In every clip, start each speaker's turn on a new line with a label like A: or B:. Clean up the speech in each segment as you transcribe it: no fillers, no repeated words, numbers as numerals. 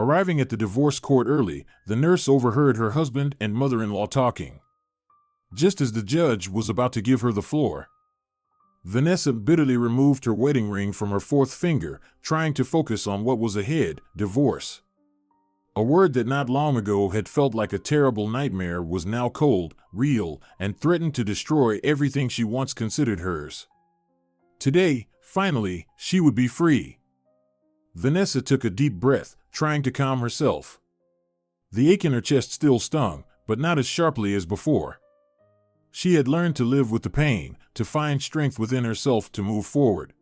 A: Arriving at the divorce court early, the nurse overheard her husband and mother-in-law talking. Just as the judge was about to give her the floor, Vanessa bitterly removed her wedding ring from her fourth finger, trying to focus on what was ahead: divorce. A word that not long ago had felt like a terrible nightmare was now cold, real, and threatened to destroy everything she once considered hers. Today, finally, she would be free. Vanessa took a deep breath, trying to calm herself. The ache in her chest still stung, but not as sharply as before. She had learned to live with the pain, to find strength within herself to move forward.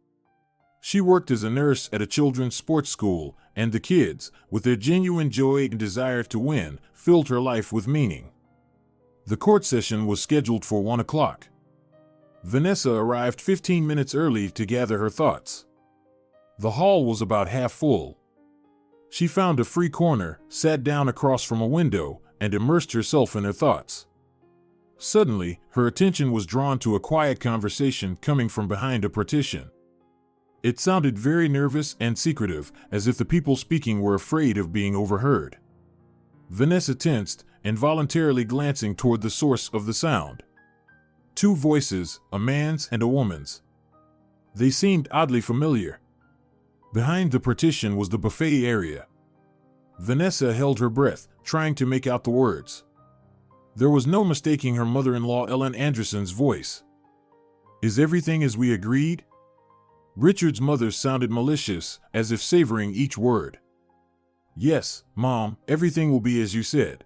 A: She worked as a nurse at a children's sports school, and the kids, with their genuine joy and desire to win, filled her life with meaning. The court session was scheduled for 1 o'clock. Vanessa arrived 15 minutes early to gather her thoughts. The hall was about half full. She found a free corner, sat down across from a window, and immersed herself in her thoughts. Suddenly, her attention was drawn to a quiet conversation coming from behind a partition. It sounded very nervous and secretive, as if the people speaking were afraid of being overheard. Vanessa tensed, involuntarily glancing toward the source of the sound. 2 voices, a man's and a woman's. They seemed oddly familiar. Behind the partition was the buffet area. Vanessa held her breath, trying to make out the words. There was no mistaking her mother-in-law Ellen Anderson's voice. "Is everything as we agreed?" Richard's mother sounded malicious, as if savoring each word. "Yes, Mom, everything will be as you said."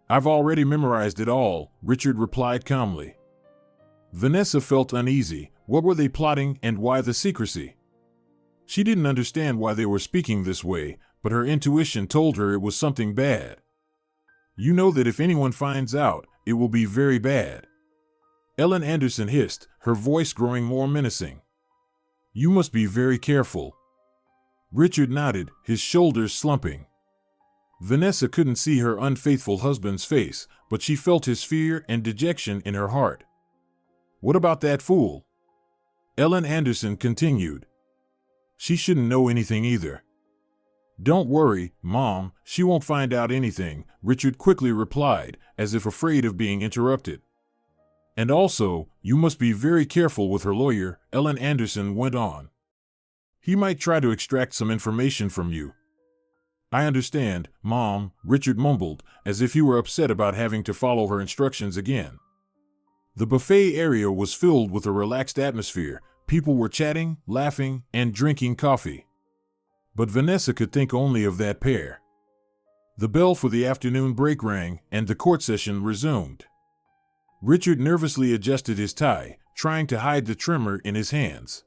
A: "I've already memorized it all," Richard replied calmly. Vanessa felt uneasy. What were they plotting, and why the secrecy? She didn't understand why they were speaking this way, but her intuition told her it was something bad. "You know that if anyone finds out, it will be very bad," Ellen Anderson hissed, her voice growing more menacing. "You must be very careful." Richard nodded, his shoulders slumping. Vanessa couldn't see her unfaithful husband's face, but she felt his fear and dejection in her heart. "What about that fool?" Ellen Anderson continued. "She shouldn't know anything either." "Don't worry, Mom, she won't find out anything," Richard quickly replied, as if afraid of being interrupted. "And also, you must be very careful with her lawyer," Ellen Anderson went on. "He might try to extract some information from you." "I understand, Mom," Richard mumbled, as if he were upset about having to follow her instructions again. The buffet area was filled with a relaxed atmosphere. People were chatting, laughing, and drinking coffee. But Vanessa could think only of that pair. The bell for the afternoon break rang, and the court session resumed. Richard nervously adjusted his tie, trying to hide the tremor in his hands.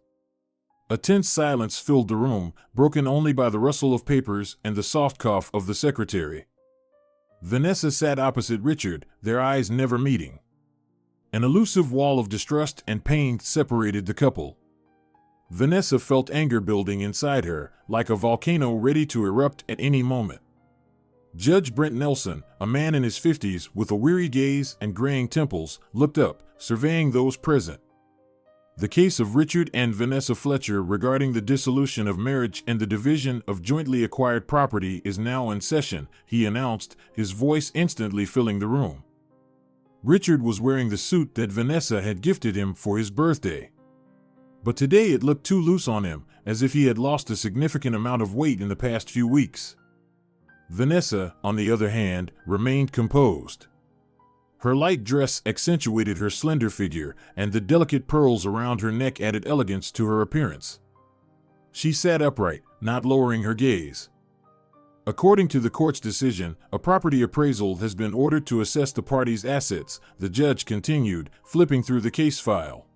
A: A tense silence filled the room, broken only by the rustle of papers and the soft cough of the secretary. Vanessa sat opposite Richard, their eyes never meeting. An elusive wall of distrust and pain separated the couple. Vanessa felt anger building inside her, like a volcano ready to erupt at any moment. Judge Brent Nelson, a man in his 50s with a weary gaze and graying temples, looked up, surveying those present. "The case of Richard and Vanessa Fletcher regarding the dissolution of marriage and the division of jointly acquired property is now in session," he announced, his voice instantly filling the room. Richard was wearing the suit that Vanessa had gifted him for his birthday. But today it looked too loose on him, as if he had lost a significant amount of weight in the past few weeks. Vanessa, on the other hand, remained composed. Her light dress accentuated her slender figure, and the delicate pearls around her neck added elegance to her appearance. She sat upright, not lowering her gaze. "According to the court's decision, a property appraisal has been ordered to assess the parties' assets," the judge continued, flipping through the case file.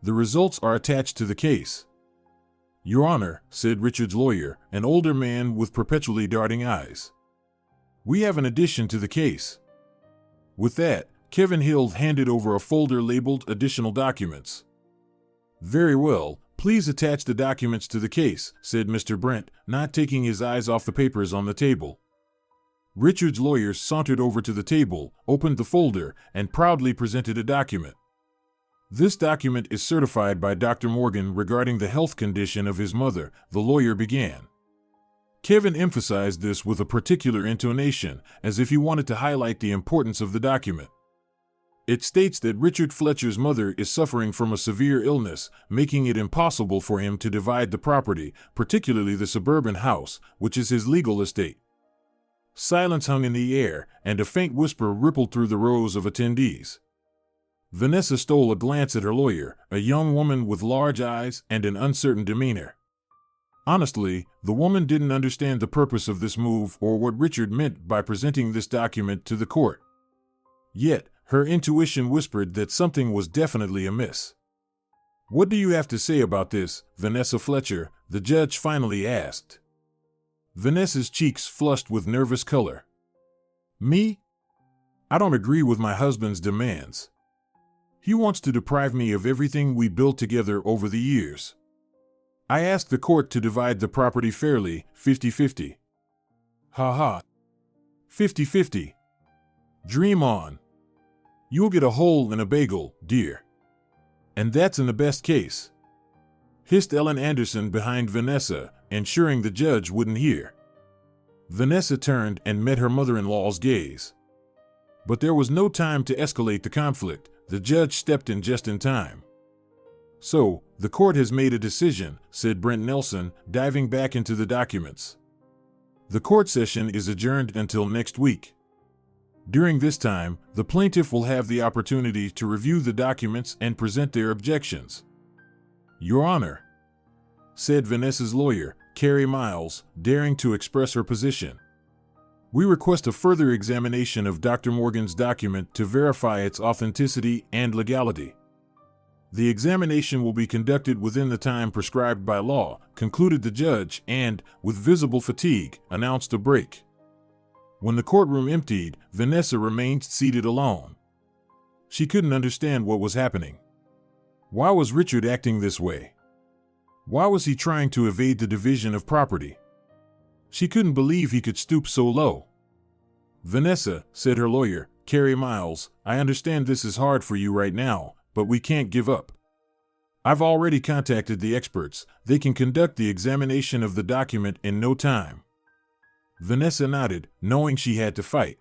A: "The results are attached to the case." "Your Honor," said Richard's lawyer, an older man with perpetually darting eyes, "we have an addition to the case." With that, Kevin Hill handed over a folder labeled Additional Documents. "Very well, please attach the documents to the case," said Mr. Brent, not taking his eyes off the papers on the table. Richard's lawyer sauntered over to the table, opened the folder, and proudly presented a document. "This document is certified by Dr. Morgan regarding the health condition of his mother," the lawyer began. Kevin emphasized this with a particular intonation, as if he wanted to highlight the importance of the document. It states that Richard Fletcher's mother is suffering from a severe illness, making it impossible for him to divide the property, particularly the suburban house, which is his legal estate. Silence hung in the air, and a faint whisper rippled through the rows of attendees. Vanessa stole a glance at her lawyer, a young woman with large eyes and an uncertain demeanor. Honestly, the woman didn't understand the purpose of this move or what Richard meant by presenting this document to the court. Yet, her intuition whispered that something was definitely amiss. "What do you have to say about this, Vanessa Fletcher?" the judge finally asked. Vanessa's cheeks flushed with nervous color. "Me? I don't agree with my husband's demands. He wants to deprive me of everything we built together over the years. I asked the court to divide the property fairly, 50-50. Ha ha. 50-50. Dream on. You'll get a hole in a bagel, dear. And that's in the best case," hissed Ellen Anderson behind Vanessa, ensuring the judge wouldn't hear. Vanessa turned and met her mother-in-law's gaze. But there was no time to escalate the conflict. The judge stepped in just in time. "So, the court has made a decision," said Brent Nelson, diving back into the documents. "The court session is adjourned until next week. During this time, the plaintiff will have the opportunity to review the documents and present their objections." "Your Honor," said Vanessa's lawyer, Carrie Miles, daring to express her position, "we request a further examination of Dr. Morgan's document to verify its authenticity and legality. The examination will be conducted within the time prescribed by law," concluded the judge and, with visible fatigue, announced a break. When the courtroom emptied, Vanessa remained seated alone. She couldn't understand what was happening. Why was Richard acting this way? Why was he trying to evade the division of property? She couldn't believe he could stoop so low. "Vanessa," said her lawyer, Carrie Miles, "I understand this is hard for you right now, but we can't give up. I've already contacted the experts. They can conduct the examination of the document in no time." Vanessa nodded, knowing she had to fight.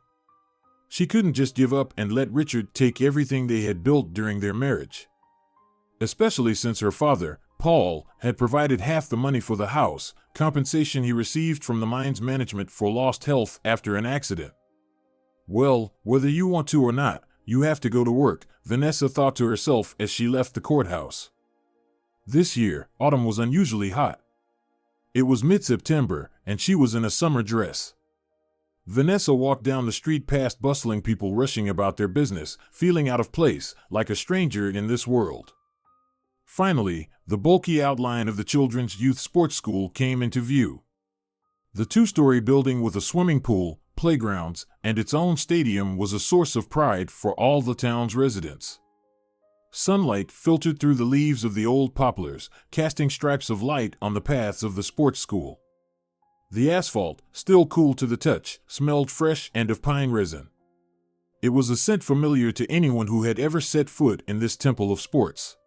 A: She couldn't just give up and let Richard take everything they had built during their marriage. Especially since her father, Paul, had provided half the money for the house, compensation he received from the mine's management for lost health after an accident. "Well, whether you want to or not, you have to go to work," Vanessa thought to herself as she left the courthouse. This year, autumn was unusually hot. It was mid-September, and she was in a summer dress. Vanessa walked down the street past bustling people rushing about their business, feeling out of place, like a stranger in this world. Finally, the bulky outline of the Children's Youth Sports School came into view. The two-story building with a swimming pool, playgrounds, and its own stadium was a source of pride for all the town's residents. Sunlight filtered through the leaves of the old poplars, casting stripes of light on the paths of the sports school. The asphalt, still cool to the touch, smelled fresh and of pine resin. It was a scent familiar to anyone who had ever set foot in this temple of sports.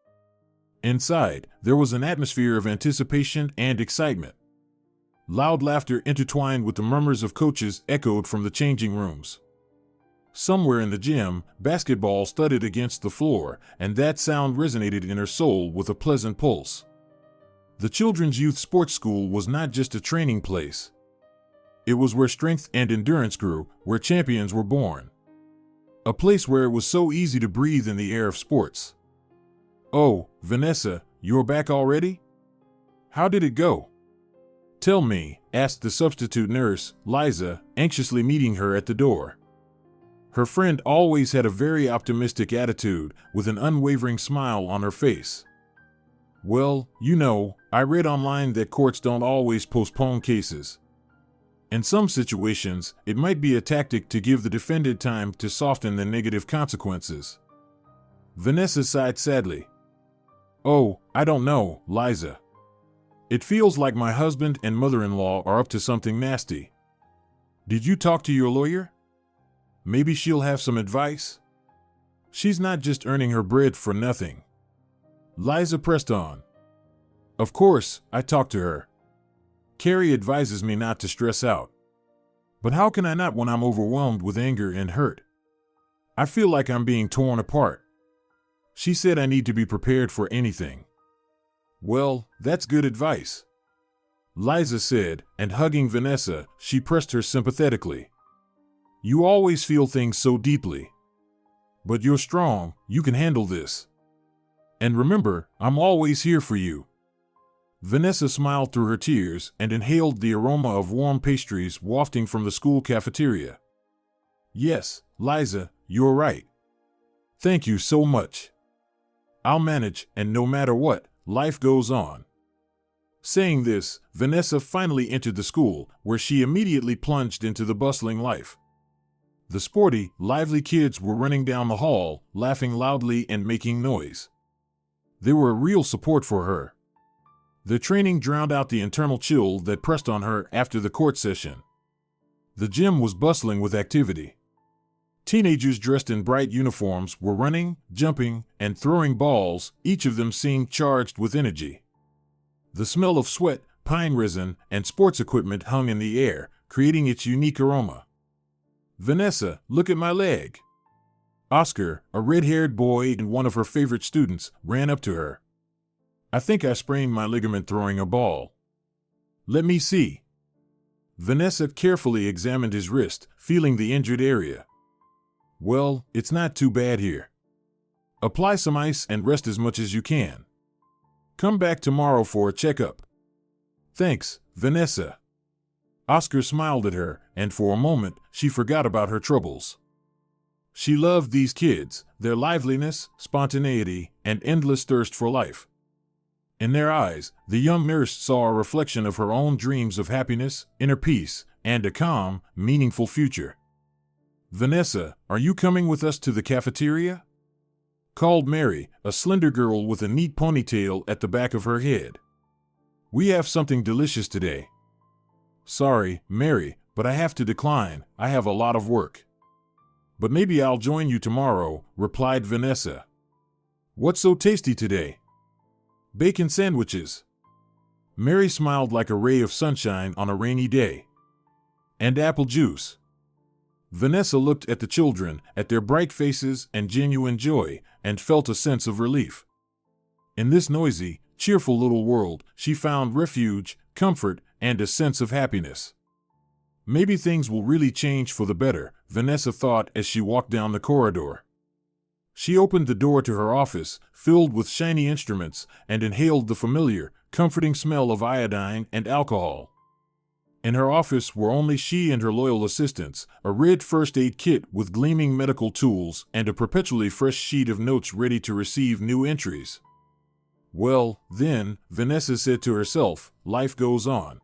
A: Inside, there was an atmosphere of anticipation and excitement. Loud laughter intertwined with the murmurs of coaches echoed from the changing rooms. Somewhere in the gym, basketball thudded against the floor, and that sound resonated in her soul with a pleasant pulse. The Children's Youth Sports School was not just a training place. It was where strength and endurance grew, where champions were born. A place where it was so easy to breathe in the air of sports. "Oh, Vanessa, you're back already? How did it go?" "Tell me," asked the substitute nurse, Liza, anxiously meeting her at the door. Her friend always had a very optimistic attitude, with an unwavering smile on her face. "Well, you know, I read online that courts don't always postpone cases. In some situations, it might be a tactic to give the defendant time to soften the negative consequences." Vanessa sighed sadly. "Oh, I don't know, Liza. It feels like my husband and mother-in-law are up to something nasty. Did you talk to your lawyer? Maybe she'll have some advice? She's not just earning her bread for nothing." Liza pressed on. "Of course, I talked to her. Carrie advises me not to stress out. But how can I not when I'm overwhelmed with anger and hurt? I feel like I'm being torn apart. She said I need to be prepared for anything. Well, that's good advice, Liza said, and hugging Vanessa, she pressed her sympathetically. You always feel things so deeply. But you're strong, you can handle this. And remember, I'm always here for you. Vanessa smiled through her tears and inhaled the aroma of warm pastries wafting from the school cafeteria. Yes, Liza, you're right. Thank you so much. I'll manage, and no matter what, life goes on. Saying this, Vanessa finally entered the school, where she immediately plunged into the bustling life. The sporty, lively kids were running down the hall, laughing loudly and making noise. They were a real support for her. Their training drowned out the internal chill that pressed on her after the court session. The gym was bustling with activity. Teenagers dressed in bright uniforms were running, jumping, and throwing balls, each of them seemed charged with energy. The smell of sweat, pine resin, and sports equipment hung in the air, creating its unique aroma. Vanessa, look at my leg. Oscar, a red-haired boy and one of her favorite students, ran up to her. I think I sprained my ligament throwing a ball. Let me see. Vanessa carefully examined his wrist, feeling the injured area. Well, it's not too bad here. Apply some ice and rest as much as you can. Come back tomorrow for a checkup. Thanks, Vanessa. Oscar smiled at her, and for a moment, she forgot about her troubles. She loved these kids, their liveliness, spontaneity, and endless thirst for life. In their eyes, the young nurse saw a reflection of her own dreams of happiness, inner peace, and a calm, meaningful future. Vanessa, are you coming with us to the cafeteria? Called Mary, a slender girl with a neat ponytail at the back of her head. We have something delicious today. Sorry, Mary, but I have to decline. I have a lot of work. But maybe I'll join you tomorrow, replied Vanessa. What's so tasty today? Bacon sandwiches. Mary smiled like a ray of sunshine on a rainy day. And apple juice. Vanessa looked at the children, at their bright faces and genuine joy, and felt a sense of relief. In this noisy, cheerful little world, she found refuge, comfort, and a sense of happiness. Maybe things will really change for the better, Vanessa thought as she walked down the corridor. She opened the door to her office, filled with shiny instruments, and inhaled the familiar, comforting smell of iodine and alcohol. In her office were only she and her loyal assistants, a red first aid kit with gleaming medical tools, and a perpetually fresh sheet of notes ready to receive new entries. Well, then, Vanessa said to herself, life goes on.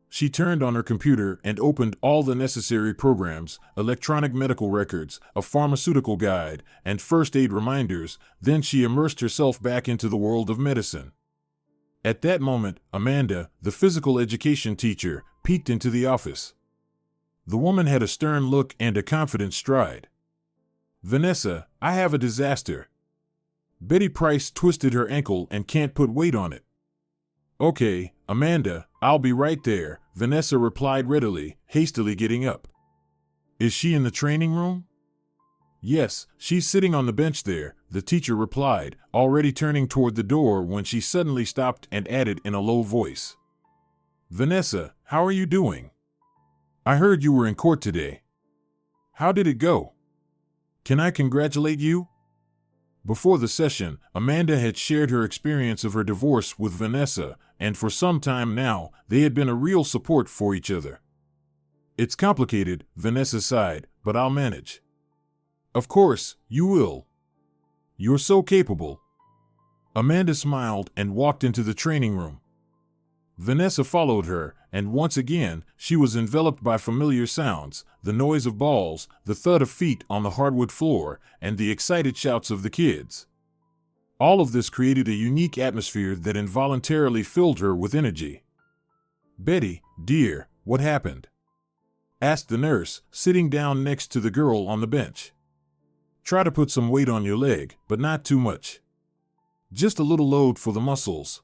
A: She turned on her computer and opened all the necessary programs, electronic medical records, a pharmaceutical guide, and first aid reminders. Then she immersed herself back into the world of medicine. At that moment, Amanda, the physical education teacher, peeked into the office. The woman had a stern look and a confident stride. Vanessa, I have a disaster. Betty Price twisted her ankle and can't put weight on it. Okay, Amanda, I'll be right there, Vanessa replied readily, hastily getting up. Is she in the training room? Yes, she's sitting on the bench there, the teacher replied, already turning toward the door when she suddenly stopped and added in a low voice. Vanessa, how are you doing? I heard you were in court today. How did it go? Can I congratulate you? Before the session, Amanda had shared her experience of her divorce with Vanessa, and for some time now, they had been a real support for each other. It's complicated, Vanessa sighed, but I'll manage. Of course, you will. You're so capable. Amanda smiled and walked into the training room. Vanessa followed her, and once again, she was enveloped by familiar sounds, the noise of balls, the thud of feet on the hardwood floor, and the excited shouts of the kids. All of this created a unique atmosphere that involuntarily filled her with energy. Betty, dear, what happened? Asked the nurse, sitting down next to the girl on the bench. Try to put some weight on your leg, but not too much. Just a little load for the muscles.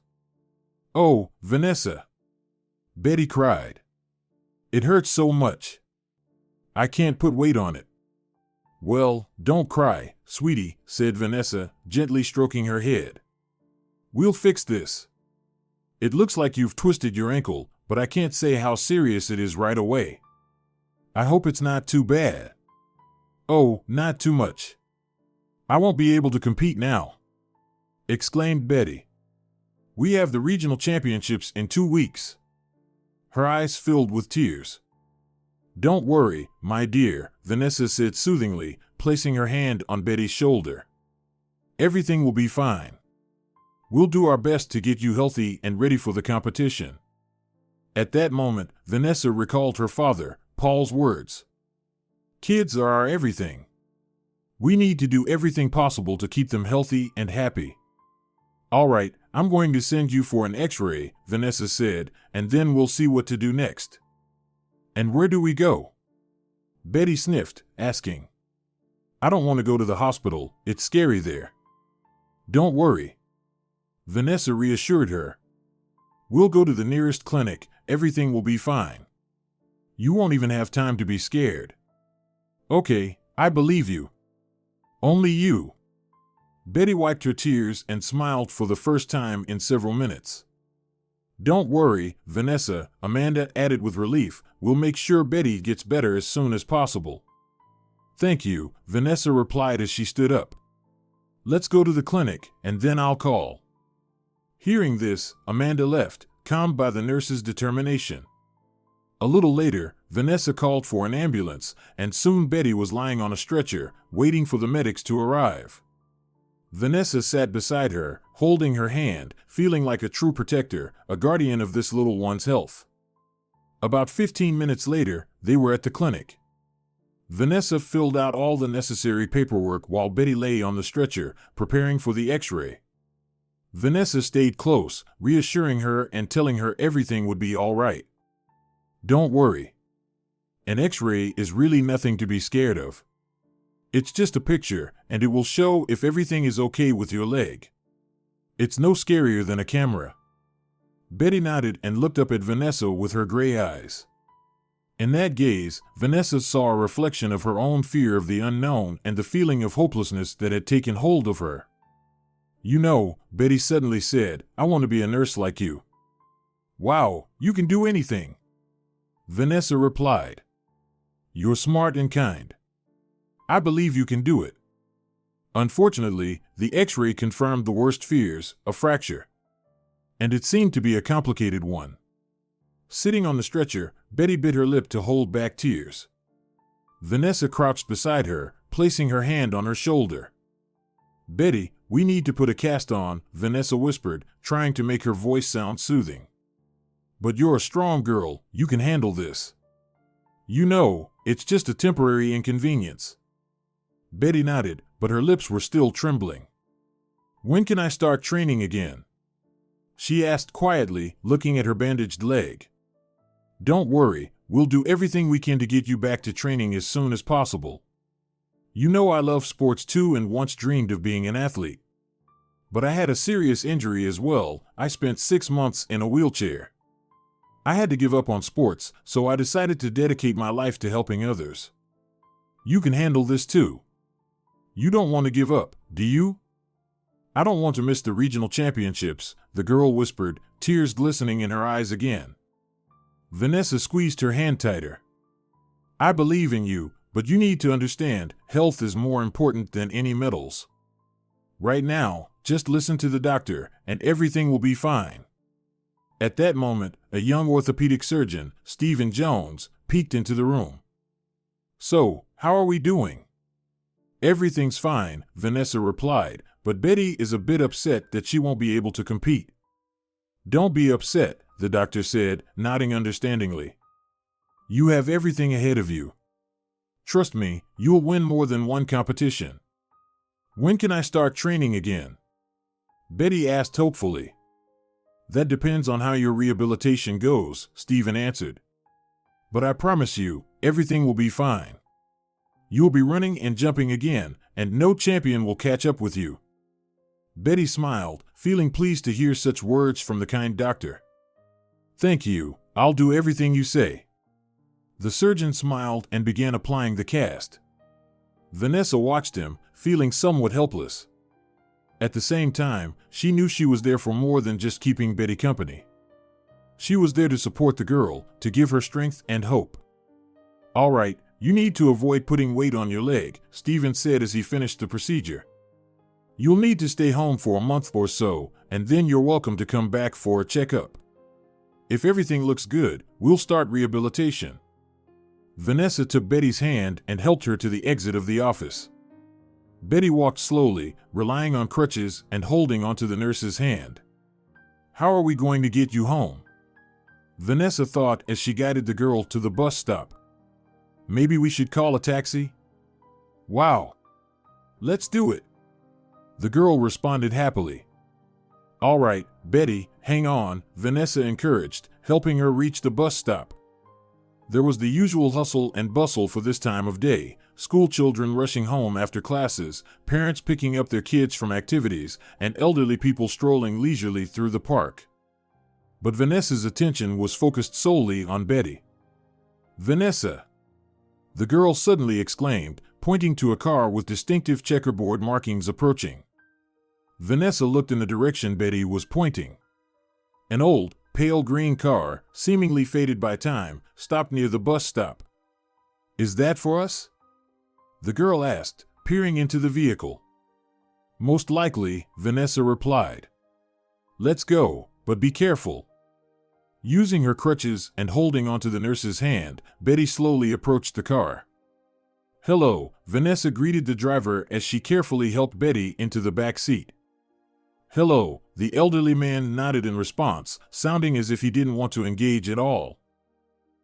A: Oh, Vanessa. Betty cried. It hurts so much. I can't put weight on it. Well, don't cry, sweetie, said Vanessa, gently stroking her head. We'll fix this. It looks like you've twisted your ankle, but I can't say how serious it is right away. I hope it's not too bad. Oh, not too much. I won't be able to compete now, exclaimed Betty. We have the regional championships in 2 weeks. Her eyes filled with tears. Don't worry, my dear, Vanessa said soothingly, placing her hand on Betty's shoulder. Everything will be fine. We'll do our best to get you healthy and ready for the competition. At that moment, Vanessa recalled her father, Paul's words. Kids are our everything. We need to do everything possible to keep them healthy and happy. All right, I'm going to send you for an X-ray, Vanessa said, and then we'll see what to do next. And where do we go? Betty sniffed, asking. I don't want to go to the hospital, it's scary there. Don't worry. Vanessa reassured her. We'll go to the nearest clinic, everything will be fine. You won't even have time to be scared. Okay, I believe you. Only you. Betty wiped her tears and smiled for the first time in several minutes. Don't worry, Vanessa, Amanda added with relief, we'll make sure Betty gets better as soon as possible. Thank you, Vanessa replied as she stood up. Let's go to the clinic, and then I'll call. Hearing this, Amanda left, calmed by the nurse's determination. A little later, Vanessa called for an ambulance, and soon Betty was lying on a stretcher, waiting for the medics to arrive. Vanessa sat beside her, holding her hand, feeling like a true protector, a guardian of this little one's health. About 15 minutes later, they were at the clinic. Vanessa filled out all the necessary paperwork while Betty lay on the stretcher, preparing for the X-ray. Vanessa stayed close, reassuring her and telling her everything would be all right. Don't worry. An X-ray is really nothing to be scared of. It's just a picture, and it will show if everything is okay with your leg. It's no scarier than a camera. Betty nodded and looked up at Vanessa with her gray eyes. In that gaze, Vanessa saw a reflection of her own fear of the unknown and the feeling of hopelessness that had taken hold of her. You know, Betty suddenly said, I want to be a nurse like you. Wow, you can do anything. Vanessa replied. You're smart and kind. I believe you can do it. Unfortunately, the X-ray confirmed the worst fears, a fracture. And it seemed to be a complicated one. Sitting on the stretcher, Betty bit her lip to hold back tears. Vanessa crouched beside her, placing her hand on her shoulder. Betty, we need to put a cast on, Vanessa whispered, trying to make her voice sound soothing. But you're a strong girl, you can handle this. You know, it's just a temporary inconvenience. Betty nodded, but her lips were still trembling. When can I start training again? She asked quietly, looking at her bandaged leg. Don't worry, we'll do everything we can to get you back to training as soon as possible. You know I love sports too and once dreamed of being an athlete. But I had a serious injury as well. I spent 6 months in a wheelchair. I had to give up on sports, so I decided to dedicate my life to helping others. You can handle this too. You don't want to give up, do you? I don't want to miss the regional championships, the girl whispered, tears glistening in her eyes again. Vanessa squeezed her hand tighter. I believe in you, but you need to understand, health is more important than any medals. Right now, just listen to the doctor, and everything will be fine. At that moment, a young orthopedic surgeon, Stephen Jones, peeked into the room. So, how are we doing? Everything's fine, Vanessa replied, but Betty is a bit upset that she won't be able to compete. Don't be upset, the doctor said, nodding understandingly. You have everything ahead of you. Trust me, you'll win more than one competition. When can I start training again? Betty asked hopefully. That depends on how your rehabilitation goes, Stephen answered. But I promise you, everything will be fine. You'll be running and jumping again, and no champion will catch up with you. Betty smiled, feeling pleased to hear such words from the kind doctor. Thank you, I'll do everything you say. The surgeon smiled and began applying the cast. Vanessa watched him, feeling somewhat helpless. At the same time, she knew she was there for more than just keeping Betty company. She was there to support the girl, to give her strength and hope. "All right, you need to avoid putting weight on your leg," Stephen said as he finished the procedure. "You'll need to stay home for a month or so, and then you're welcome to come back for a checkup. If everything looks good, we'll start rehabilitation." Vanessa took Betty's hand and helped her to the exit of the office. Betty walked slowly, relying on crutches and holding onto the nurse's hand. "How are we going to get you home?" Vanessa thought as she guided the girl to the bus stop. "Maybe we should call a taxi?" "Wow. Let's do it." The girl responded happily. "All right, Betty, hang on," Vanessa encouraged, helping her reach the bus stop. There was the usual hustle and bustle for this time of day, school children rushing home after classes, parents picking up their kids from activities, and elderly people strolling leisurely through the park. But Vanessa's attention was focused solely on Betty. "Vanessa!" the girl suddenly exclaimed, pointing to a car with distinctive checkerboard markings approaching. Vanessa looked in the direction Betty was pointing. An old, pale green car, seemingly faded by time, stopped near the bus stop. "Is that for us?" the girl asked, peering into the vehicle. "Most likely," Vanessa replied. "Let's go, but be careful." Using her crutches and holding onto the nurse's hand, Betty slowly approached the car. "Hello," Vanessa greeted the driver as she carefully helped Betty into the back seat. "Hello," the elderly man nodded in response, sounding as if he didn't want to engage at all.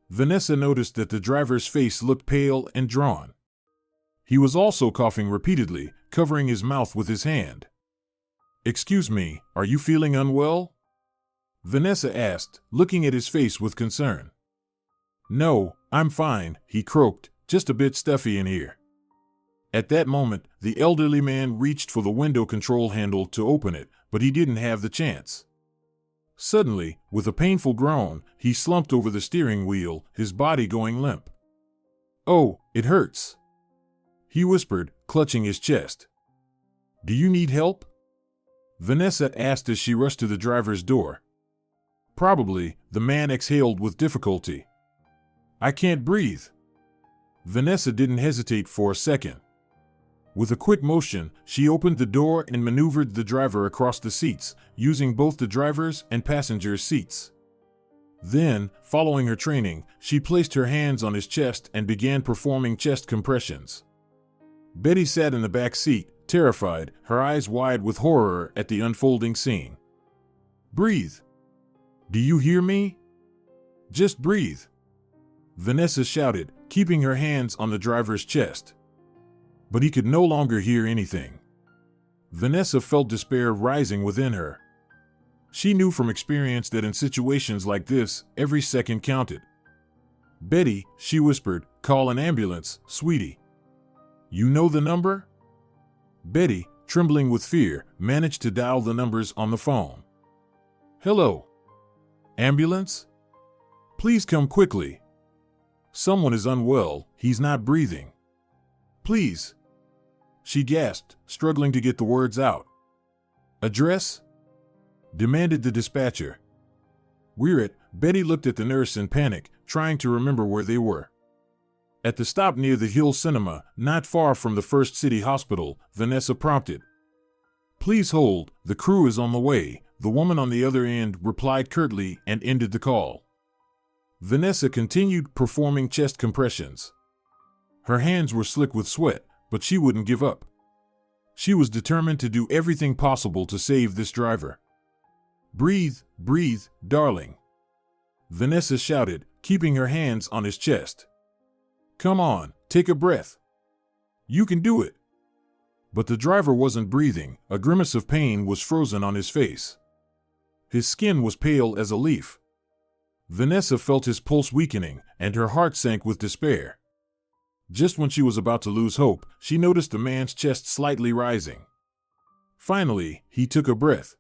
A: Vanessa noticed that the driver's face looked pale and drawn. He was also coughing repeatedly, covering his mouth with his hand. "Excuse me, are you feeling unwell?" Vanessa asked, looking at his face with concern. "No, I'm fine," he croaked, "just a bit stuffy in here." At that moment, the elderly man reached for the window control handle to open it, but he didn't have the chance. Suddenly, with a painful groan, he slumped over the steering wheel, his body going limp. "Oh, it hurts," he whispered, clutching his chest. "Do you need help?" Vanessa asked as she rushed to the driver's door. "Probably," the man exhaled with difficulty. "I can't breathe." Vanessa didn't hesitate for a second. With a quick motion, she opened the door and maneuvered the driver across the seats, using both the driver's and passenger's seats. Then, following her training, she placed her hands on his chest and began performing chest compressions. Betty sat in the back seat, terrified, her eyes wide with horror at the unfolding scene. "Breathe. Do you hear me? Just breathe," Vanessa shouted, keeping her hands on the driver's chest. But he could no longer hear anything. Vanessa felt despair rising within her. She knew from experience that in situations like this, every second counted. "Betty," she whispered, "call an ambulance, sweetie." "You know the number?" Betty, trembling with fear, managed to dial the numbers on the phone. "Hello? Ambulance? Please come quickly. Someone is unwell, he's not breathing. Please." She gasped, struggling to get the words out. "Address?" demanded the dispatcher. "We're at..." Betty looked at the nurse in panic, trying to remember where they were. "At the stop near the Hill Cinema, not far from the First City Hospital," Vanessa prompted. "Please hold, the crew is on the way," the woman on the other end replied curtly and ended the call. Vanessa continued performing chest compressions. Her hands were slick with sweat, but she wouldn't give up. She was determined to do everything possible to save this driver. "Breathe, breathe, darling," Vanessa shouted, keeping her hands on his chest. "Come on, take a breath. You can do it." But the driver wasn't breathing, a grimace of pain was frozen on his face. His skin was pale as a leaf. Vanessa felt his pulse weakening, and her heart sank with despair. Just when she was about to lose hope, she noticed the man's chest slightly rising. Finally, he took a breath.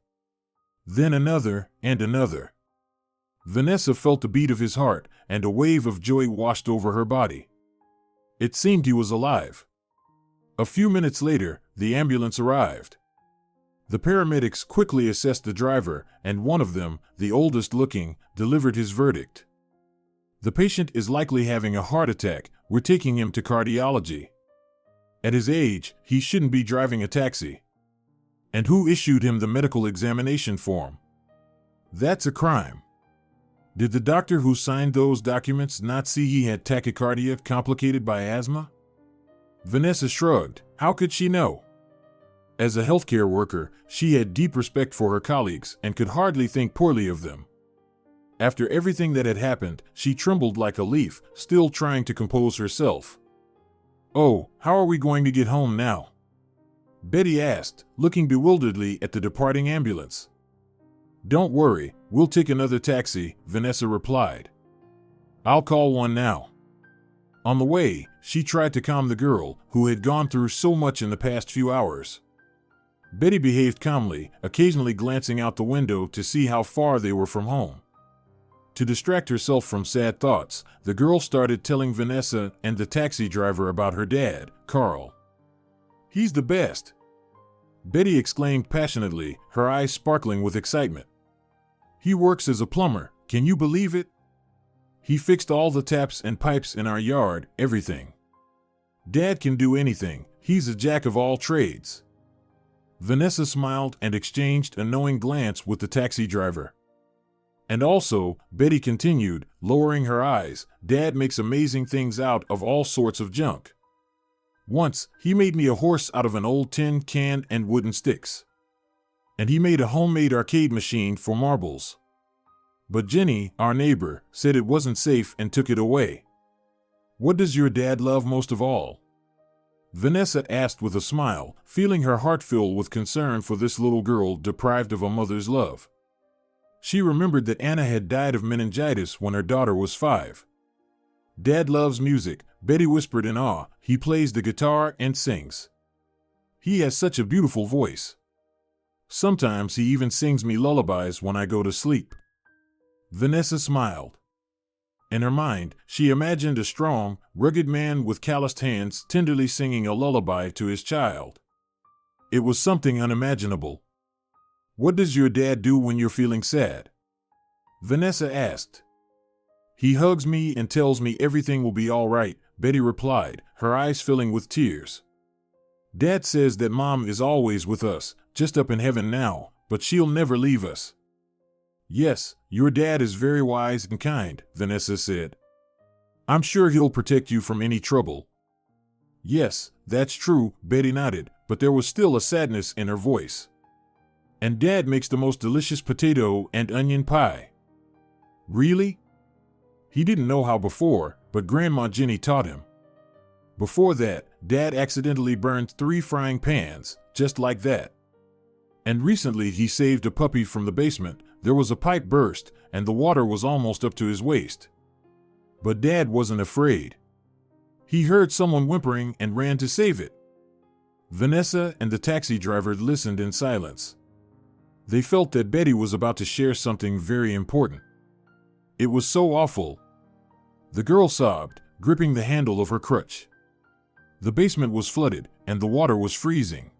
A: Then another, and another. Vanessa felt the beat of his heart, and a wave of joy washed over her body. It seemed he was alive. A few minutes later, the ambulance arrived. The paramedics quickly assessed the driver, and one of them, the oldest looking, delivered his verdict. The patient is likely having a heart attack. We're taking him to cardiology. At his age, he shouldn't be driving a taxi. And who issued him the medical examination form? That's a crime. Did the doctor who signed those documents not see he had tachycardia complicated by asthma? Vanessa shrugged. How could she know? As a healthcare worker, she had deep respect for her colleagues and could hardly think poorly of them. After everything that had happened, she trembled like a leaf, still trying to compose herself. "Oh, how are we going to get home now?" Betty asked, looking bewilderedly at the departing ambulance. "Don't worry, we'll take another taxi," Vanessa replied. "I'll call one now." On the way, she tried to calm the girl, who had gone through so much in the past few hours. Betty behaved calmly, occasionally glancing out the window to see how far they were from home. To distract herself from sad thoughts, the girl started telling Vanessa and the taxi driver about her dad, Carl. "He's the best," Betty exclaimed passionately, her eyes sparkling with excitement. "He works as a plumber, can you believe it? He fixed all the taps and pipes in our yard, everything. Dad can do anything, he's a jack of all trades." Vanessa smiled and exchanged a knowing glance with the taxi driver. "And also," Betty continued, lowering her eyes, "Dad makes amazing things out of all sorts of junk. Once, he made me a horse out of an old tin can and wooden sticks. And he made a homemade arcade machine for marbles. But Jenny, our neighbor, said it wasn't safe and took it away." "What does your dad love most of all?" Vanessa asked with a smile, feeling her heart fill with concern for this little girl deprived of a mother's love. She remembered that Anna had died of meningitis when her daughter was 5. "Dad loves music," Betty whispered in awe. "He plays the guitar and sings. He has such a beautiful voice. Sometimes he even sings me lullabies when I go to sleep." Vanessa smiled. In her mind, she imagined a strong, rugged man with calloused hands tenderly singing a lullaby to his child. It was something unimaginable. "What does your dad do when you're feeling sad?" Vanessa asked. "He hugs me and tells me everything will be all right," Betty replied, her eyes filling with tears. "Dad says that Mom is always with us, just up in heaven now, but she'll never leave us." "Yes, your dad is very wise and kind," Vanessa said. "I'm sure he'll protect you from any trouble." "Yes, that's true," Betty nodded, but there was still a sadness in her voice. "And Dad makes the most delicious potato and onion pie." "Really?" He didn't know how before, but Grandma Jenny taught him. Before that, Dad accidentally burned 3 frying pans, just like that. And recently he saved a puppy from the basement. There was a pipe burst, and the water was almost up to his waist. But Dad wasn't afraid. He heard someone whimpering and ran to save it. Vanessa and the taxi driver listened in silence. They felt that Betty was about to share something very important. It was so awful. The girl sobbed, gripping the handle of her crutch. The basement was flooded, and the water was freezing.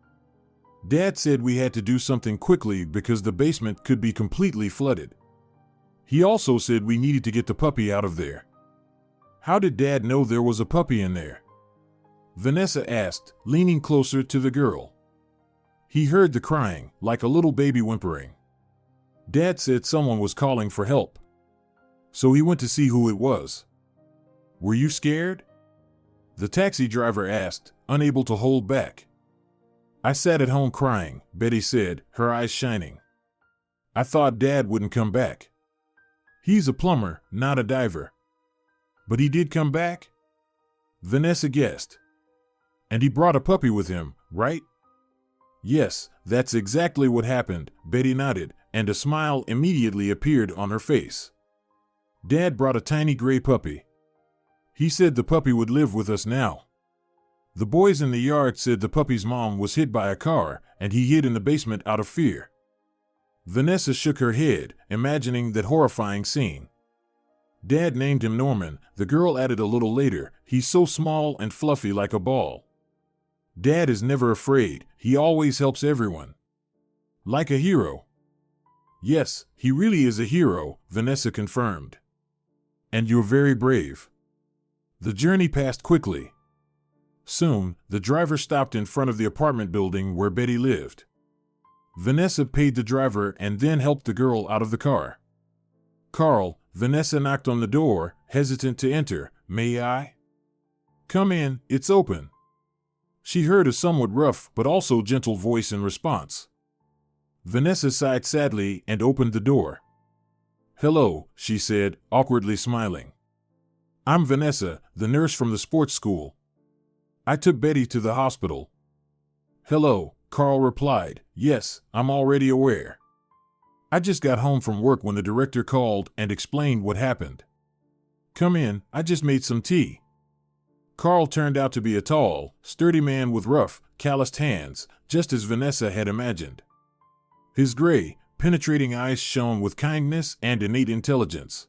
A: Dad said we had to do something quickly because the basement could be completely flooded. He also said we needed to get the puppy out of there. How did Dad know there was a puppy in there? Vanessa asked, leaning closer to the girl. He heard the crying, like a little baby whimpering. Dad said someone was calling for help. So he went to see who it was. Were you scared? The taxi driver asked, unable to hold back. I sat at home crying, Betty said, her eyes shining. I thought Dad wouldn't come back. He's a plumber, not a diver. But he did come back? Vanessa guessed. And he brought a puppy with him, right? Yes, that's exactly what happened, Betty nodded, and a smile immediately appeared on her face. Dad brought a tiny gray puppy. He said the puppy would live with us now. The boys in the yard said the puppy's mom was hit by a car, and he hid in the basement out of fear. Vanessa shook her head, imagining that horrifying scene. Dad named him Norman, the girl added a little later. He's so small and fluffy like a ball. Dad is never afraid, he always helps everyone. Like a hero. Yes, he really is a hero, Vanessa confirmed. And you're very brave. The journey passed quickly. Soon, the driver stopped in front of the apartment building where Betty lived. Vanessa paid the driver and then helped the girl out of the car. Carl, Vanessa knocked on the door, hesitant to enter. May I? Come in, it's open. She heard a somewhat rough but also gentle voice in response. Vanessa sighed sadly and opened the door. Hello, she said, awkwardly smiling. I'm Vanessa, the nurse from the sports school. I took Betty to the hospital. Hello, Carl replied. Yes, I'm already aware. I just got home from work when the director called and explained what happened. Come in, I just made some tea. Carl turned out to be a tall, sturdy man with rough, calloused hands, just as Vanessa had imagined. His gray, penetrating eyes shone with kindness and innate intelligence.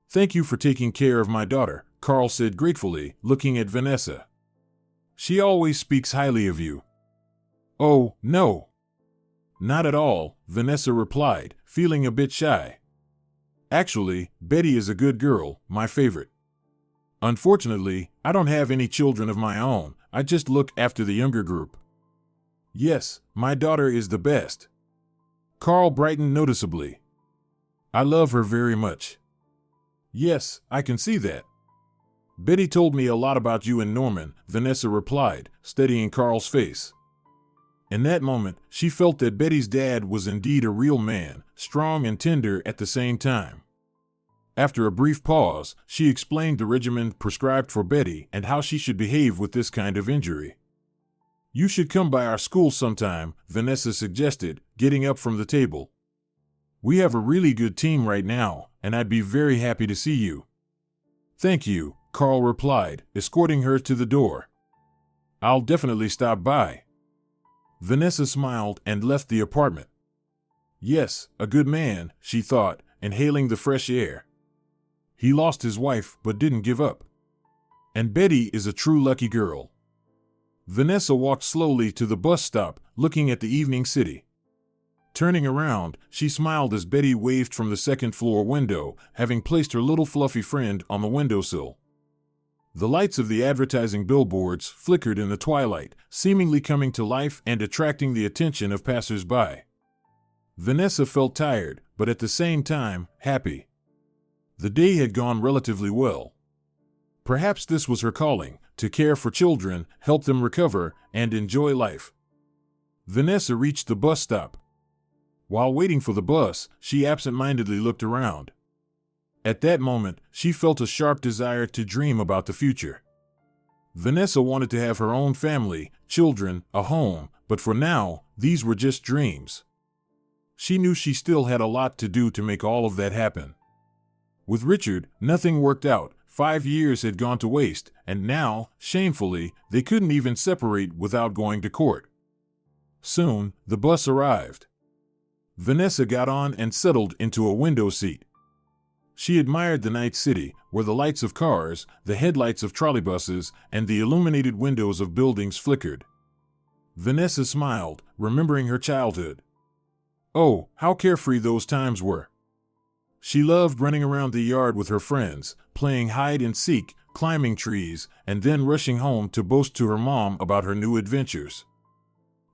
A: Thank you for taking care of my daughter, Carl said gratefully, looking at Vanessa. She always speaks highly of you. Oh, no. Not at all, Vanessa replied, feeling a bit shy. Actually, Betty is a good girl, my favorite. Unfortunately, I don't have any children of my own, I just look after the younger group. Yes, my daughter is the best. Carl brightened noticeably. I love her very much. Yes, I can see that. Betty told me a lot about you and Norman, Vanessa replied, studying Carl's face. In that moment, she felt that Betty's dad was indeed a real man, strong and tender at the same time. After a brief pause, she explained the regimen prescribed for Betty and how she should behave with this kind of injury. You should come by our school sometime, Vanessa suggested, getting up from the table. We have a really good team right now, and I'd be very happy to see you. Thank you, Carl replied, escorting her to the door. I'll definitely stop by. Vanessa smiled and left the apartment. Yes, a good man, she thought, inhaling the fresh air. He lost his wife but didn't give up. And Betty is a true lucky girl. Vanessa walked slowly to the bus stop, looking at the evening city. Turning around, she smiled as Betty waved from the second-floor window, having placed her little fluffy friend on the windowsill. The lights of the advertising billboards flickered in the twilight, seemingly coming to life and attracting the attention of passers-by. Vanessa felt tired, but at the same time, happy. The day had gone relatively well. Perhaps this was her calling, to care for children, help them recover, and enjoy life. Vanessa reached the bus stop. While waiting for the bus, she absent-mindedly looked around. At that moment, she felt a sharp desire to dream about the future. Vanessa wanted to have her own family, children, a home, but for now, these were just dreams. She knew she still had a lot to do to make all of that happen. With Richard, nothing worked out. 5 years had gone to waste, and now, shamefully, they couldn't even separate without going to court. Soon, the bus arrived. Vanessa got on and settled into a window seat. She admired the night city, where the lights of cars, the headlights of trolleybuses, and the illuminated windows of buildings flickered. Vanessa smiled, remembering her childhood. Oh, how carefree those times were. She loved running around the yard with her friends, playing hide and seek, climbing trees, and then rushing home to boast to her mom about her new adventures.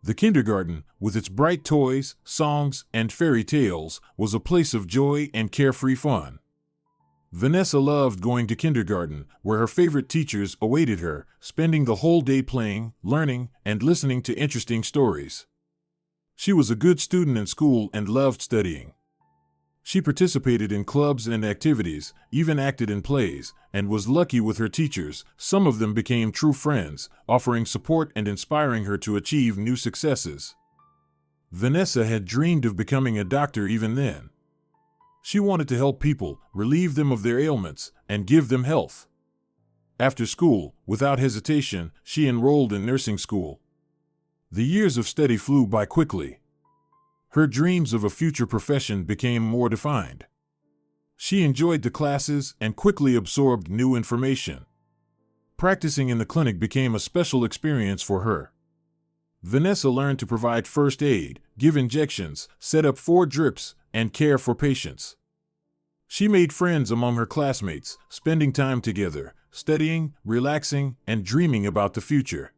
A: The kindergarten, with its bright toys, songs, and fairy tales, was a place of joy and carefree fun. Vanessa loved going to kindergarten, where her favorite teachers awaited her, spending the whole day playing, learning, and listening to interesting stories. She was a good student in school and loved studying. She participated in clubs and activities, even acted in plays, and was lucky with her teachers. Some of them became true friends, offering support and inspiring her to achieve new successes. Vanessa had dreamed of becoming a doctor even then. She wanted to help people, relieve them of their ailments, and give them health. After school, without hesitation, she enrolled in nursing school. The years of study flew by quickly. Her dreams of a future profession became more defined. She enjoyed the classes and quickly absorbed new information. Practicing in the clinic became a special experience for her. Vanessa learned to provide first aid, give injections, set up 4 drips, and care for patients. She made friends among her classmates, spending time together, studying, relaxing, and dreaming about the future.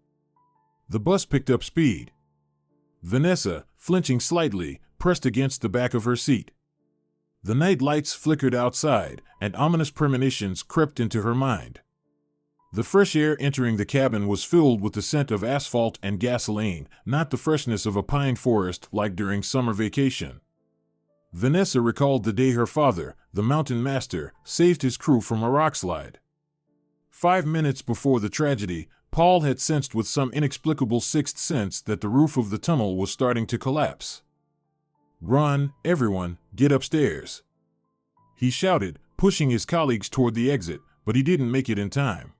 A: The bus picked up speed. Vanessa, flinching slightly, pressed against the back of her seat. The night lights flickered outside, and ominous premonitions crept into her mind. The fresh air entering the cabin was filled with the scent of asphalt and gasoline, not the freshness of a pine forest like during summer vacation. Vanessa recalled the day her father, the mountain master, saved his crew from a rockslide. 5 minutes before the tragedy, Paul had sensed with some inexplicable sixth sense that the roof of the tunnel was starting to collapse. "Run, everyone, get upstairs," he shouted, pushing his colleagues toward the exit, but he didn't make it in time.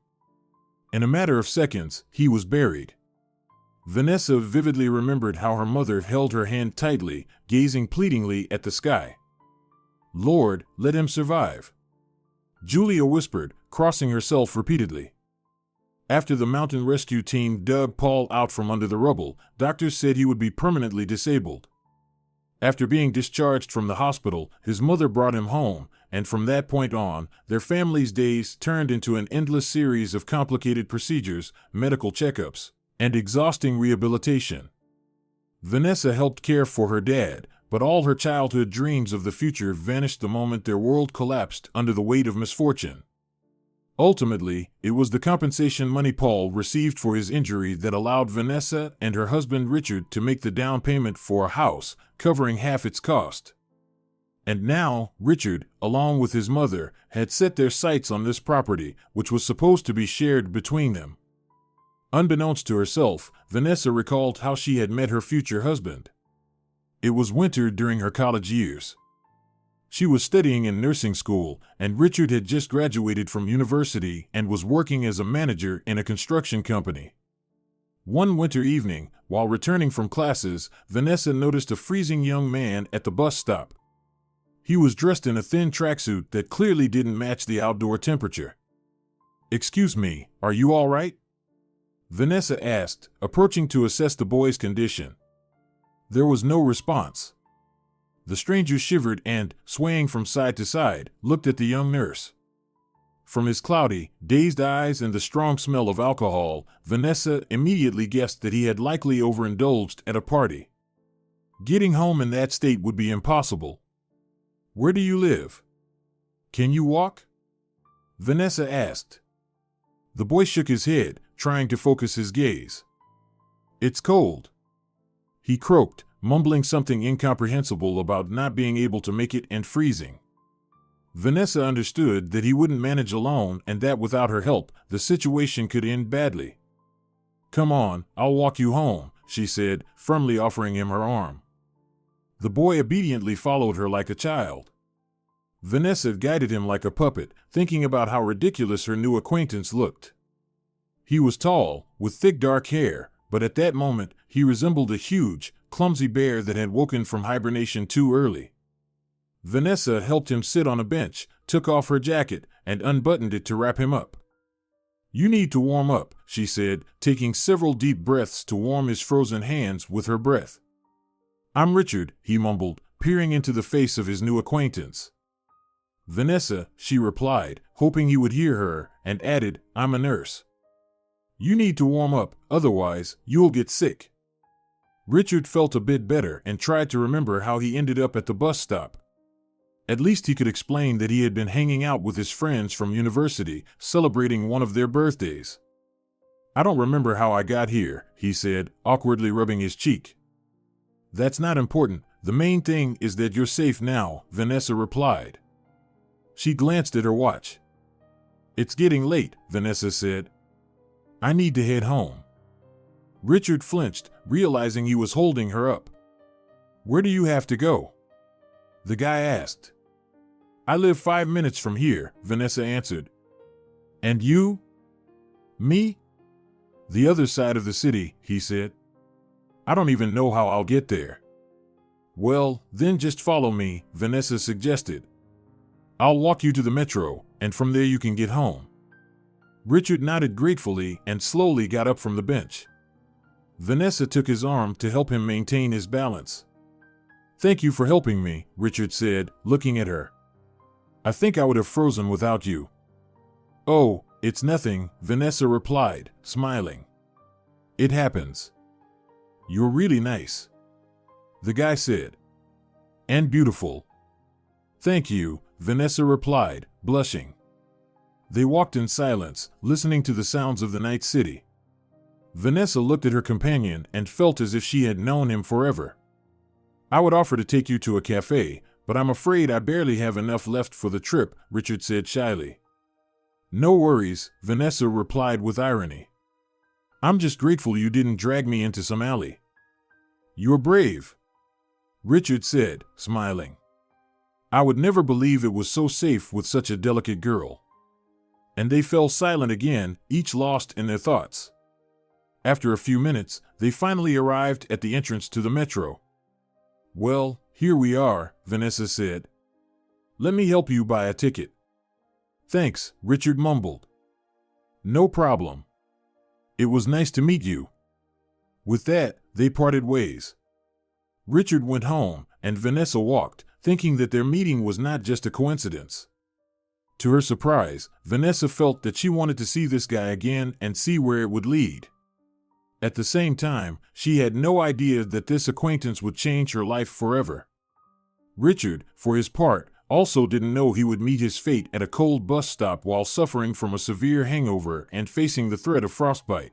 A: In a matter of seconds, he was buried. Vanessa vividly remembered how her mother held her hand tightly, gazing pleadingly at the sky. "Lord, let him survive," Julia whispered, crossing herself repeatedly. After the mountain rescue team dug Paul out from under the rubble, doctors said he would be permanently disabled. After being discharged from the hospital, his mother brought him home, and from that point on, their family's days turned into an endless series of complicated procedures, medical checkups, and exhausting rehabilitation. Vanessa helped care for her dad, but all her childhood dreams of the future vanished the moment their world collapsed under the weight of misfortune. Ultimately, it was the compensation money Paul received for his injury that allowed Vanessa and her husband Richard to make the down payment for a house, covering half its cost. And now, Richard, along with his mother, had set their sights on this property, which was supposed to be shared between them. Unbeknownst to herself, Vanessa recalled how she had met her future husband. It was winter during her college years. She was studying in nursing school, and Richard had just graduated from university and was working as a manager in a construction company. One winter evening, while returning from classes, Vanessa noticed a freezing young man at the bus stop. He was dressed in a thin tracksuit that clearly didn't match the outdoor temperature. "Excuse me, are you all right?" Vanessa asked, approaching to assess the boy's condition. There was no response. The stranger shivered and, swaying from side to side, looked at the young nurse. From his cloudy, dazed eyes and the strong smell of alcohol, Vanessa immediately guessed that he had likely overindulged at a party. Getting home in that state would be impossible. "Where do you live? Can you walk?" Vanessa asked. The boy shook his head, trying to focus his gaze. "It's cold," he croaked, mumbling something incomprehensible about not being able to make it and freezing. Vanessa understood that he wouldn't manage alone and that without her help, the situation could end badly. "Come on, I'll walk you home," she said, firmly offering him her arm. The boy obediently followed her like a child. Vanessa guided him like a puppet, thinking about how ridiculous her new acquaintance looked. He was tall, with thick dark hair, but at that moment, he resembled a huge, clumsy bear that had woken from hibernation too early. Vanessa helped him sit on a bench, took off her jacket, and unbuttoned it to wrap him up. "You need to warm up," she said, taking several deep breaths to warm his frozen hands with her breath. "I'm Richard," he mumbled, peering into the face of his new acquaintance. "Vanessa," she replied, hoping he would hear her, and added, "I'm a nurse. You need to warm up, otherwise, you'll get sick." Richard felt a bit better and tried to remember how he ended up at the bus stop. At least he could explain that he had been hanging out with his friends from university, celebrating one of their birthdays. "I don't remember how I got here," he said, awkwardly rubbing his cheek. "That's not important. The main thing is that you're safe now," Vanessa replied. She glanced at her watch. "It's getting late," Vanessa said. "I need to head home." Richard flinched, realizing he was holding her up. "Where do you have to go?" the guy asked. "I live 5 minutes from here," Vanessa answered. "And you?" "Me?" "The other side of the city," he said. "I don't even know how I'll get there." Well, then just follow me, Vanessa suggested. I'll walk you to the metro, and from there you can get home. Richard nodded gratefully and slowly got up from the bench. Vanessa took his arm to help him maintain his balance. Thank you for helping me, Richard said, looking at her. I think I would have frozen without you. Oh, it's nothing, Vanessa replied, smiling. It happens. You're really nice, the guy said. And beautiful. Thank you, Vanessa replied, blushing. They walked in silence, listening to the sounds of the night city. Vanessa looked at her companion and felt as if she had known him forever. I would offer to take you to a cafe, but I'm afraid I barely have enough left for the trip, Richard said shyly. No worries, Vanessa replied with irony. I'm just grateful you didn't drag me into some alley. You're brave, Richard said, smiling. I would never believe it was so safe with such a delicate girl. And they fell silent again, each lost in their thoughts. After a few minutes, they finally arrived at the entrance to the metro. Well, here we are, Vanessa said. Let me help you buy a ticket. Thanks, Richard mumbled. No problem. It was nice to meet you. With that, they parted ways. Richard went home, and Vanessa walked, thinking that their meeting was not just a coincidence. To her surprise, Vanessa felt that she wanted to see this guy again and see where it would lead. At the same time, she had no idea that this acquaintance would change her life forever. Richard, for his part, also didn't know he would meet his fate at a cold bus stop while suffering from a severe hangover and facing the threat of frostbite.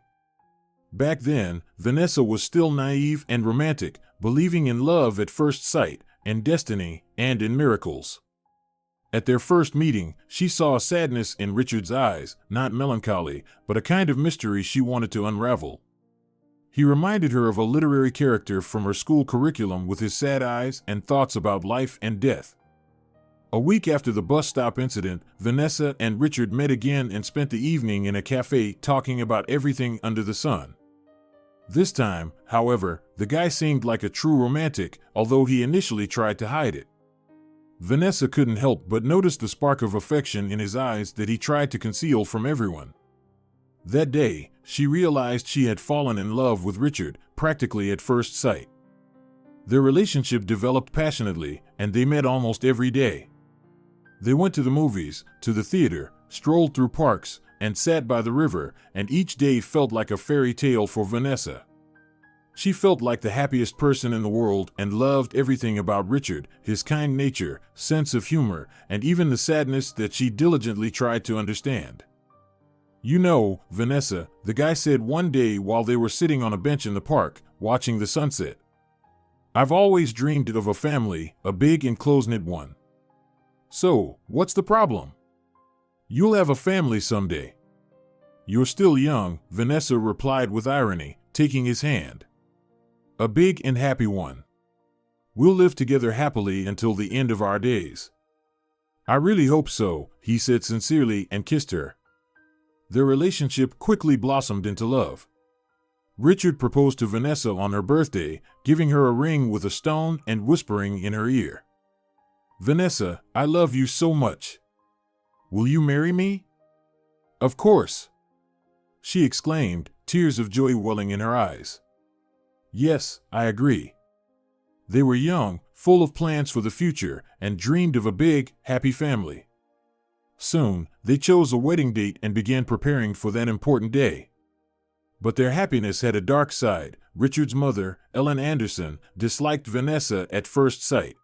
A: Back then, Vanessa was still naive and romantic, believing in love at first sight, in destiny, and in miracles. At their first meeting, she saw a sadness in Richard's eyes, not melancholy, but a kind of mystery she wanted to unravel. He reminded her of a literary character from her school curriculum with his sad eyes and thoughts about life and death. A week after the bus stop incident, Vanessa and Richard met again and spent the evening in a cafe talking about everything under the sun. This time, however, the guy seemed like a true romantic, although he initially tried to hide it. Vanessa couldn't help but notice the spark of affection in his eyes that he tried to conceal from everyone. That day, she realized she had fallen in love with Richard, practically at first sight. Their relationship developed passionately, and they met almost every day. They went to the movies, to the theater, strolled through parks, and sat by the river, and each day felt like a fairy tale for Vanessa. She felt like the happiest person in the world and loved everything about Richard, his kind nature, sense of humor, and even the sadness that she diligently tried to understand. You know, Vanessa, the guy said one day while they were sitting on a bench in the park, watching the sunset. I've always dreamed of a family, a big and close-knit one. So, what's the problem? You'll have a family someday. You're still young, Vanessa replied with irony, taking his hand. A big and happy one. We'll live together happily until the end of our days. I really hope so, he said sincerely and kissed her. Their relationship quickly blossomed into love. Richard proposed to Vanessa on her birthday, giving her a ring with a stone and whispering in her ear. Vanessa, I love you so much. Will you marry me? Of course, she exclaimed, tears of joy welling in her eyes. Yes, I agree. They were young, full of plans for the future, and dreamed of a big, happy family. Soon, they chose a wedding date and began preparing for that important day. But their happiness had a dark side. Richard's mother, Ellen Anderson, disliked Vanessa at first sight.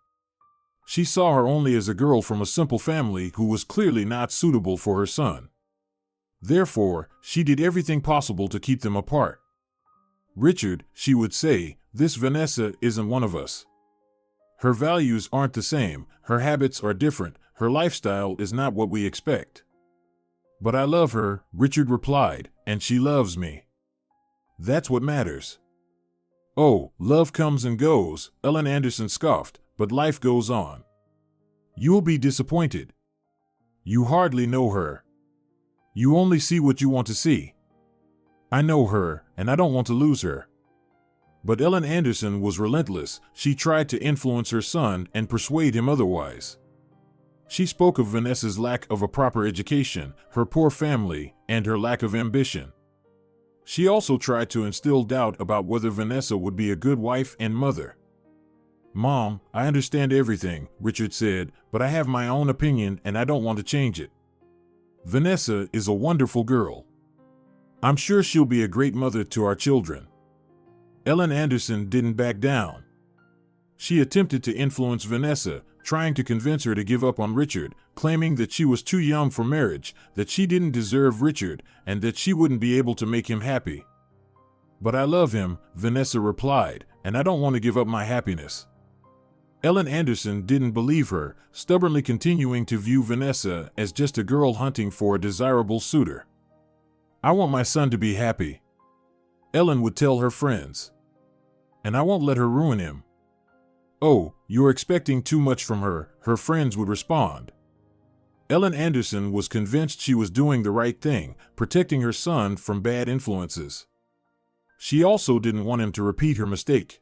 A: She saw her only as a girl from a simple family who was clearly not suitable for her son. Therefore, she did everything possible to keep them apart. Richard, she would say, this Vanessa isn't one of us. Her values aren't the same, her habits are different, her lifestyle is not what we expect. But I love her, Richard replied, and she loves me. That's what matters. Oh, love comes and goes, Ellen Anderson scoffed, but life goes on. You'll be disappointed. You hardly know her. You only see what you want to see. I know her, and I don't want to lose her. But Ellen Anderson was relentless. She tried to influence her son and persuade him otherwise. She spoke of Vanessa's lack of a proper education, her poor family, and her lack of ambition. She also tried to instill doubt about whether Vanessa would be a good wife and mother. "Mom, I understand everything," Richard said, "but I have my own opinion and I don't want to change it. Vanessa is a wonderful girl. I'm sure she'll be a great mother to our children." Ellen Anderson didn't back down. She attempted to influence Vanessa, trying to convince her to give up on Richard, claiming that she was too young for marriage, that she didn't deserve Richard, and that she wouldn't be able to make him happy. "But I love him," Vanessa replied, "and I don't want to give up my happiness." Ellen Anderson didn't believe her, stubbornly continuing to view Vanessa as just a girl hunting for a desirable suitor. "I want my son to be happy," Ellen would tell her friends. "And I won't let her ruin him." "Oh, you're expecting too much from her," her friends would respond. Ellen Anderson was convinced she was doing the right thing, protecting her son from bad influences. She also didn't want him to repeat her mistake.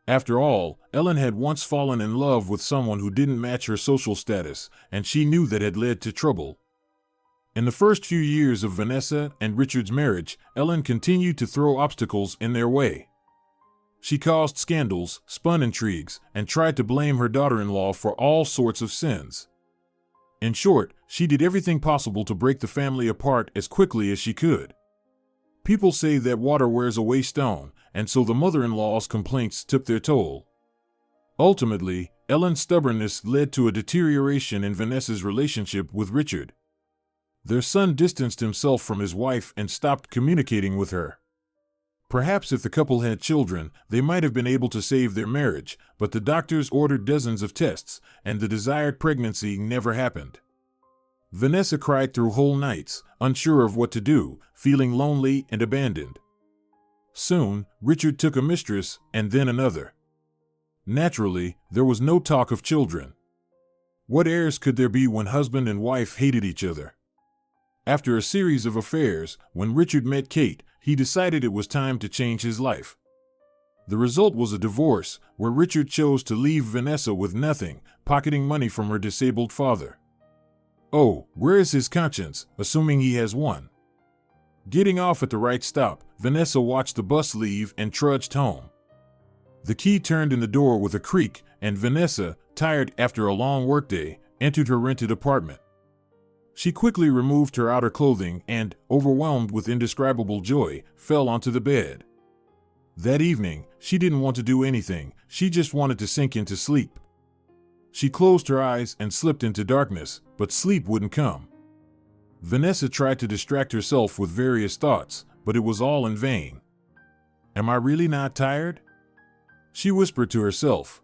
A: After all, Ellen had once fallen in love with someone who didn't match her social status, and she knew that had led to trouble. In the first few years of Vanessa and Richard's marriage, Ellen continued to throw obstacles in their way. She caused scandals, spun intrigues, and tried to blame her daughter-in-law for all sorts of sins. In short, she did everything possible to break the family apart as quickly as she could. People say that water wears away stone, and so the mother-in-law's complaints took their toll. Ultimately, Ellen's stubbornness led to a deterioration in Vanessa's relationship with Richard. Their son distanced himself from his wife and stopped communicating with her. Perhaps if the couple had children, they might have been able to save their marriage, but the doctors ordered dozens of tests, and the desired pregnancy never happened. Vanessa cried through whole nights, unsure of what to do, feeling lonely and abandoned. Soon, Richard took a mistress and then another. Naturally, there was no talk of children. What heirs could there be when husband and wife hated each other? After a series of affairs, when Richard met Kate, he decided it was time to change his life. The result was a divorce, where Richard chose to leave Vanessa with nothing, pocketing money from her disabled father. Oh, where is his conscience, assuming he has one? Getting off at the right stop, Vanessa watched the bus leave and trudged home. The key turned in the door with a creak, and Vanessa, tired after a long workday, entered her rented apartment. She quickly removed her outer clothing and, overwhelmed with indescribable joy, fell onto the bed. That evening, she didn't want to do anything, she just wanted to sink into sleep. She closed her eyes and slipped into darkness, but sleep wouldn't come. Vanessa tried to distract herself with various thoughts, but it was all in vain. "Am I really not tired?" she whispered to herself.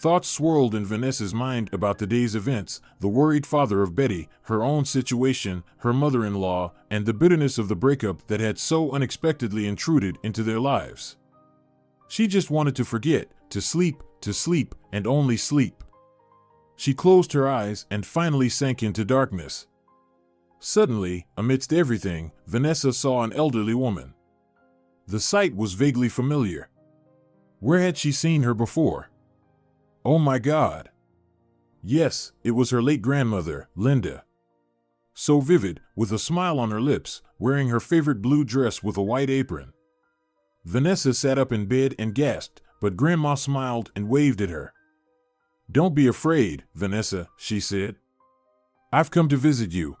A: Thoughts swirled in Vanessa's mind about the day's events, the worried father of Betty, her own situation, her mother-in-law, and the bitterness of the breakup that had so unexpectedly intruded into their lives. She just wanted to forget, to sleep, and only sleep. She closed her eyes and finally sank into darkness. Suddenly, amidst everything, Vanessa saw an elderly woman. The sight was vaguely familiar. Where had she seen her before? Oh my God! Yes, it was her late grandmother, Linda. So vivid, with a smile on her lips, wearing her favorite blue dress with a white apron. Vanessa sat up in bed and gasped, but Grandma smiled and waved at her. "Don't be afraid, Vanessa," she said. "I've come to visit you."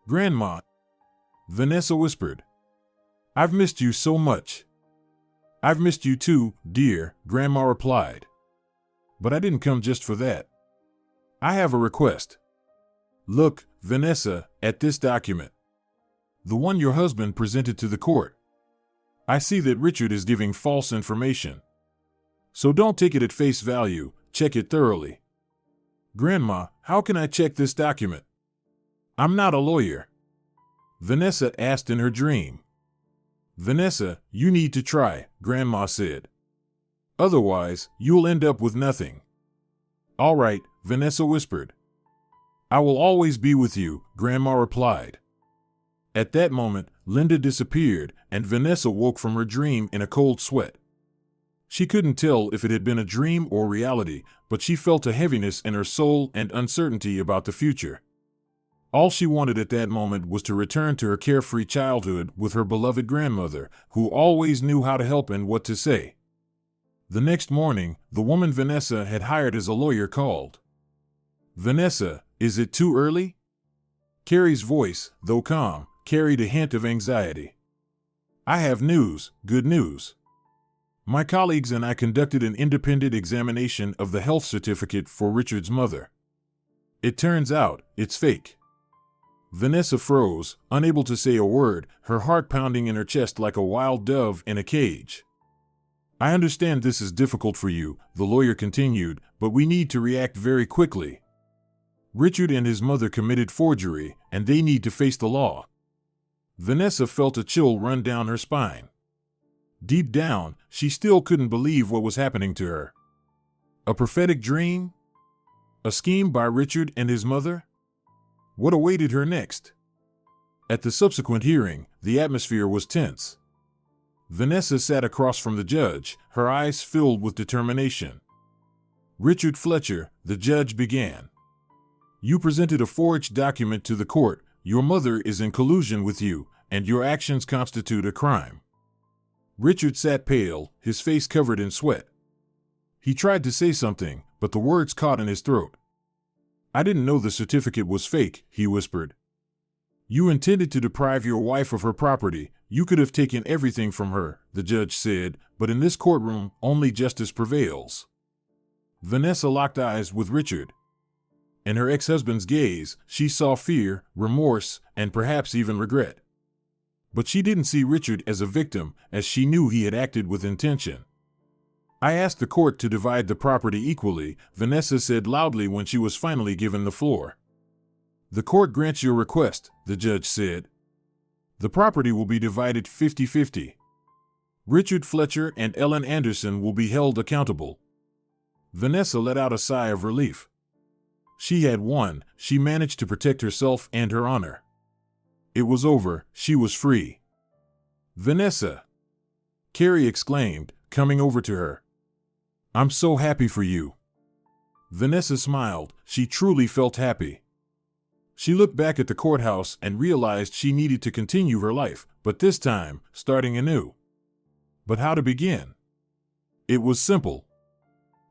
A: "Grandma," Vanessa whispered. "I've missed you so much." "I've missed you too, dear," Grandma replied. "But I didn't come just for that. I have a request. Look, Vanessa, at this document. The one your husband presented to the court. I see that Richard is giving false information. So don't take it at face value, check it thoroughly." "Grandma, how can I check this document? I'm not a lawyer," Vanessa asked in her dream. "Vanessa, you need to try," Grandma said. "Otherwise, you'll end up with nothing." "All right," Vanessa whispered. "I will always be with you," Grandma replied. At that moment, Linda disappeared, and Vanessa woke from her dream in a cold sweat. She couldn't tell if it had been a dream or reality, but she felt a heaviness in her soul and uncertainty about the future. All she wanted at that moment was to return to her carefree childhood with her beloved grandmother, who always knew how to help and what to say. The next morning, the woman Vanessa had hired as a lawyer called. "Vanessa, is it too early?" Carrie's voice, though calm, carried a hint of anxiety. "I have news, good news. My colleagues and I conducted an independent examination of the health certificate for Richard's mother. It turns out, it's fake." Vanessa froze, unable to say a word, her heart pounding in her chest like a wild dove in a cage. "I understand this is difficult for you," the lawyer continued, "but we need to react very quickly. Richard and his mother committed forgery, and they need to face the law." Vanessa felt a chill run down her spine. Deep down, she still couldn't believe what was happening to her. A prophetic dream? A scheme by Richard and his mother? What awaited her next? At the subsequent hearing, the atmosphere was tense. Vanessa sat across from the judge, her eyes filled with determination. "Richard Fletcher," the judge began. "You presented a forged document to the court. Your mother is in collusion with you, and your actions constitute a crime." Richard sat pale, his face covered in sweat. He tried to say something, but the words caught in his throat. "I didn't know the certificate was fake," he whispered. "You intended to deprive your wife of her property. You could have taken everything from her," the judge said, "but in this courtroom, only justice prevails." Vanessa locked eyes with Richard. In her ex-husband's gaze, she saw fear, remorse, and perhaps even regret. But she didn't see Richard as a victim, as she knew he had acted with intention. "I asked the court to divide the property equally," Vanessa said loudly when she was finally given the floor. "The court grants your request," the judge said. "The property will be divided 50-50. Richard Fletcher and Ellen Anderson will be held accountable." Vanessa let out a sigh of relief. She had won. She managed to protect herself and her honor. It was over. She was free. "Vanessa!" Carrie exclaimed, coming over to her. "I'm so happy for you." Vanessa smiled. She truly felt happy. She looked back at the courthouse and realized she needed to continue her life, but this time, starting anew. But how to begin? It was simple.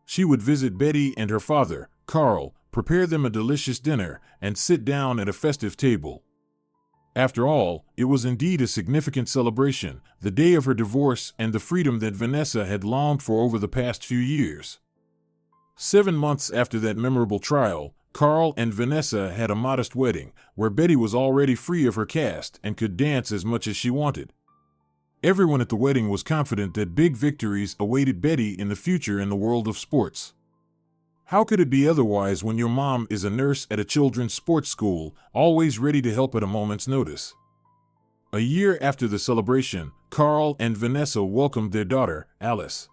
A: She would visit Betty and her father, Carl, prepare them a delicious dinner, and sit down at a festive table. After all, it was indeed a significant celebration, the day of her divorce and the freedom that Vanessa had longed for over the past few years. 7 months after that memorable trial, Carl and Vanessa had a modest wedding, where Betty was already free of her cast and could dance as much as she wanted. Everyone at the wedding was confident that big victories awaited Betty in the future in the world of sports. How could it be otherwise when your mom is a nurse at a children's sports school, always ready to help at a moment's notice? A year after the celebration, Carl and Vanessa welcomed their daughter, Alice.